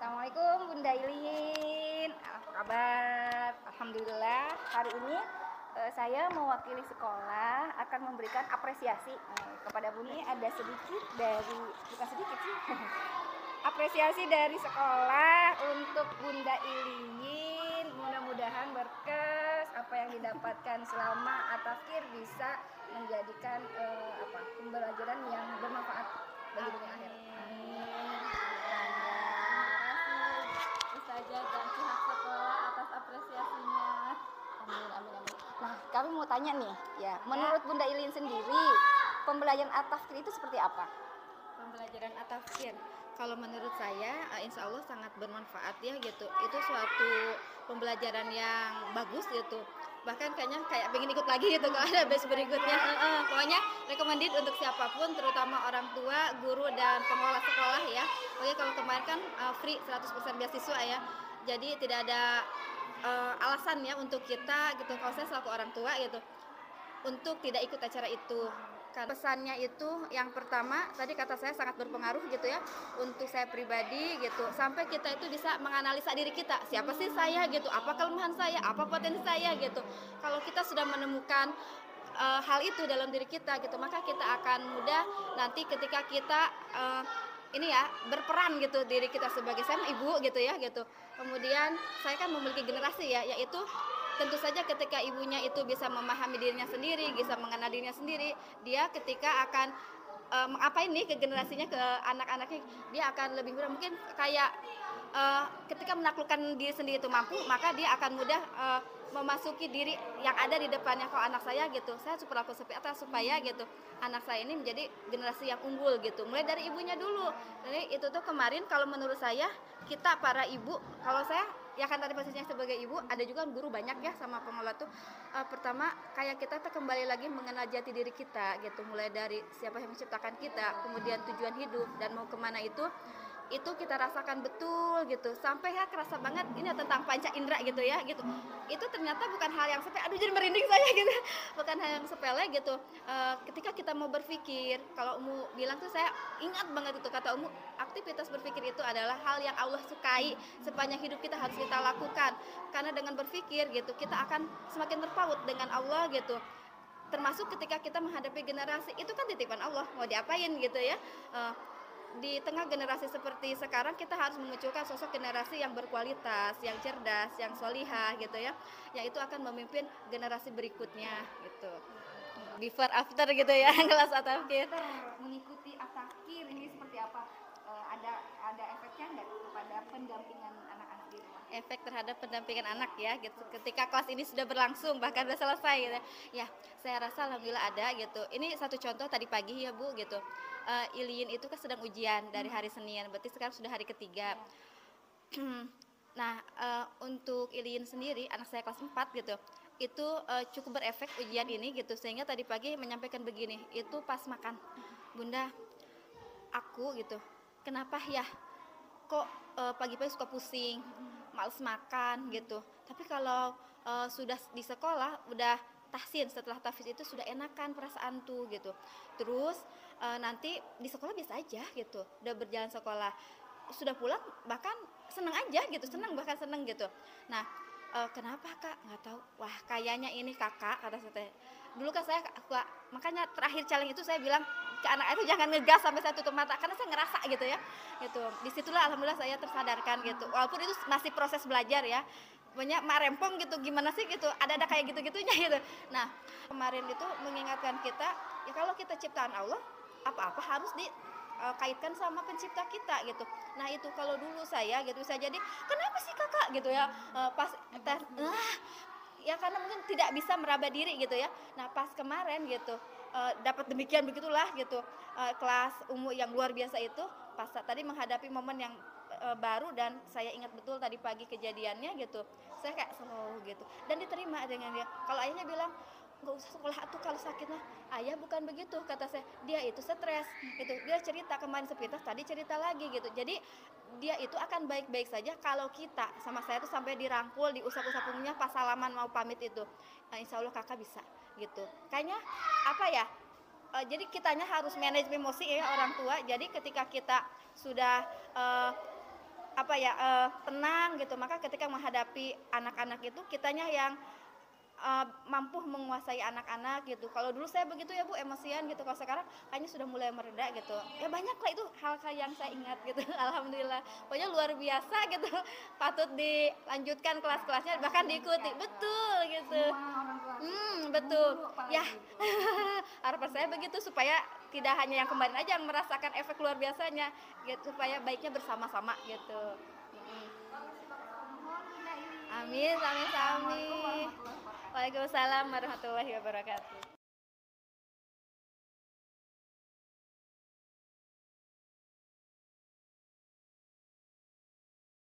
Assalamualaikum Bunda Ilin, apa kabar? Alhamdulillah hari ini saya mewakili sekolah akan memberikan apresiasi kepada Bunda. Ada sedikit dari, bukan sedikit sih, apresiasi dari sekolah untuk Bunda Ilin. Mudah-mudahan berkes apa yang didapatkan selama Atafkir bisa menjadikan pembelajaran yang bermanfaat bagi dunia akhirat. Ustazah dan pihak sekolah atas apresiasinya. Amin, amin, amin. Nah, kami mau tanya nih, ya, menurut Bunda Ilin sendiri, pembelajaran At-Tafkir itu seperti apa? Pembelajaran At-Tafkir, kalau menurut saya, insya Allah sangat bermanfaat ya gitu. Itu suatu pembelajaran yang bagus gitu. Bahkan kayaknya pengen ikut lagi gitu kalau ada batch berikutnya. Pokoknya recommended untuk siapapun, terutama orang tua, guru dan pengelola sekolah ya. Oke, kalau kemarin kan free 100% beasiswa ya. Jadi tidak ada alasan ya untuk kita gitu, kalau saya selaku orang tua gitu, untuk tidak ikut acara itu. Kan pesannya itu yang pertama tadi kata saya sangat berpengaruh gitu ya untuk saya pribadi gitu, sampai kita itu bisa menganalisa diri kita, siapa sih saya gitu, apa kelemahan saya, apa potensi saya gitu. Kalau kita sudah menemukan hal itu dalam diri kita gitu, maka kita akan mudah nanti ketika kita ini ya berperan gitu, diri kita sebagai saya ibu gitu ya gitu. Kemudian saya kan memiliki generasi ya, yaitu tentu saja ketika ibunya itu bisa memahami dirinya sendiri, bisa mengenal dirinya sendiri, dia ketika akan mengapain nih ke generasinya, ke anak-anaknya, dia akan lebih mudah. Mungkin kayak ketika menaklukkan diri sendiri itu mampu, maka dia akan mudah memasuki diri yang ada di depannya. Kalau anak saya gitu, saya berlaku seperti apa supaya gitu anak saya ini menjadi generasi yang unggul gitu, mulai dari ibunya dulu. Jadi itu tuh kemarin kalau menurut saya, kita para ibu, kalau saya ya kan tadi posisinya sebagai ibu, ada juga guru banyak ya sama pengelola tuh. Pertama kayak kita tuh kembali lagi mengenal jati diri kita gitu, mulai dari siapa yang menciptakan kita, kemudian tujuan hidup dan mau kemana itu kita rasakan betul gitu, sampai ya kerasa banget ini tentang panca indera gitu ya gitu. Itu ternyata bukan hal yang sepele, aduh jadi merinding saya gitu, bukan hal yang sepele gitu. Ketika kita mau berpikir, kalau Umu bilang tuh saya ingat banget itu kata Umu, aktivitas berpikir itu adalah hal yang Allah sukai, sepanjang hidup kita harus kita lakukan, karena dengan berpikir gitu kita akan semakin terpaut dengan Allah gitu. Termasuk ketika kita menghadapi generasi, itu kan titipan Allah, mau diapain gitu ya. Di tengah generasi seperti sekarang, kita harus memunculkan sosok generasi yang berkualitas, yang cerdas, yang solihah gitu ya, yang itu akan memimpin generasi berikutnya gitu. Before after gitu ya kelas At-Tafkir. Mengikuti At-Tafkir ini seperti apa? Ada efeknya nggak kepada pendampingan anak-anak di rumah? Efek terhadap pendampingan anak ya gitu, ketika kelas ini sudah berlangsung bahkan sudah selesai gitu ya, saya rasa alhamdulillah ada gitu. Ini satu contoh tadi pagi ya Bu gitu, Iliin itu kan sedang ujian dari hari Senin, berarti sekarang sudah hari ketiga. Nah, untuk Iliin sendiri, anak saya kelas 4 gitu, itu cukup berefek ujian ini gitu, sehingga tadi pagi menyampaikan begini, itu pas makan, Bunda, aku gitu, kenapa ya kok pagi-pagi suka pusing, males makan gitu. Tapi kalau sudah di sekolah udah tahsin, setelah tahfiz itu sudah enakan perasaan tuh gitu. Terus nanti di sekolah biasa aja gitu, udah berjalan sekolah, sudah pulang bahkan seneng aja gitu, seneng bahkan seneng gitu. Nah, kenapa Kak? Nggak tahu. Wah, kayaknya ini Kakak, kata saya. Dulu kan saya makanya terakhir challenge itu saya bilang ke anak itu jangan ngegas sampai saya tutup mata, karena saya ngerasa gitu ya. Gitu. Disitulah alhamdulillah saya tersadarkan gitu. Walaupun itu masih proses belajar ya. Banyak marempong gitu, gimana sih gitu. Ada kayak gitu-gitunya gitu. Nah, kemarin itu mengingatkan kita, ya kalau kita ciptaan Allah, apa-apa harus kaitkan sama pencipta kita gitu. Nah itu kalau dulu saya gitu, saya jadi kenapa sih Kakak gitu ya, pas tes ya karena mungkin tidak bisa meraba diri gitu ya. Nah pas kemarin gitu dapat demikian begitulah gitu, kelas umum yang luar biasa itu, pas tadi menghadapi momen yang baru, dan saya ingat betul tadi pagi kejadiannya gitu, saya kayak slow gitu dan diterima dengan dia. Kalau ayahnya bilang nggak usah sekolah tuh kalau sakit mah, ayah bukan begitu kata saya, dia itu stres gitu, dia cerita kemarin sepintas, tadi cerita lagi gitu. Jadi dia itu akan baik-baik saja kalau kita, sama saya tuh sampai dirangkul, diusap-usap punggungnya pas salaman mau pamit itu. Nah, insya Allah Kakak bisa gitu. Kayaknya apa ya, jadi kitanya harus manage emosi ya orang tua. Jadi ketika kita sudah apa ya, tenang gitu. Maka ketika menghadapi anak-anak itu kitanya yang mampu menguasai anak-anak gitu. Kalau dulu saya begitu ya Bu, emosian gitu. Kalau sekarang kayaknya sudah mulai mereda gitu. Ya banyak lah itu hal-hal yang saya ingat gitu. Alhamdulillah. Pokoknya luar biasa gitu. Patut dilanjutkan kelas-kelasnya bahkan diikuti. Betul gitu. Betul. Ya. Harapan saya begitu supaya tidak hanya yang kemarin aja yang merasakan efek luar biasanya gitu, supaya baiknya bersama-sama gitu. Amin, amin, amin. Waalaikumsalam warahmatullahi wabarakatuh.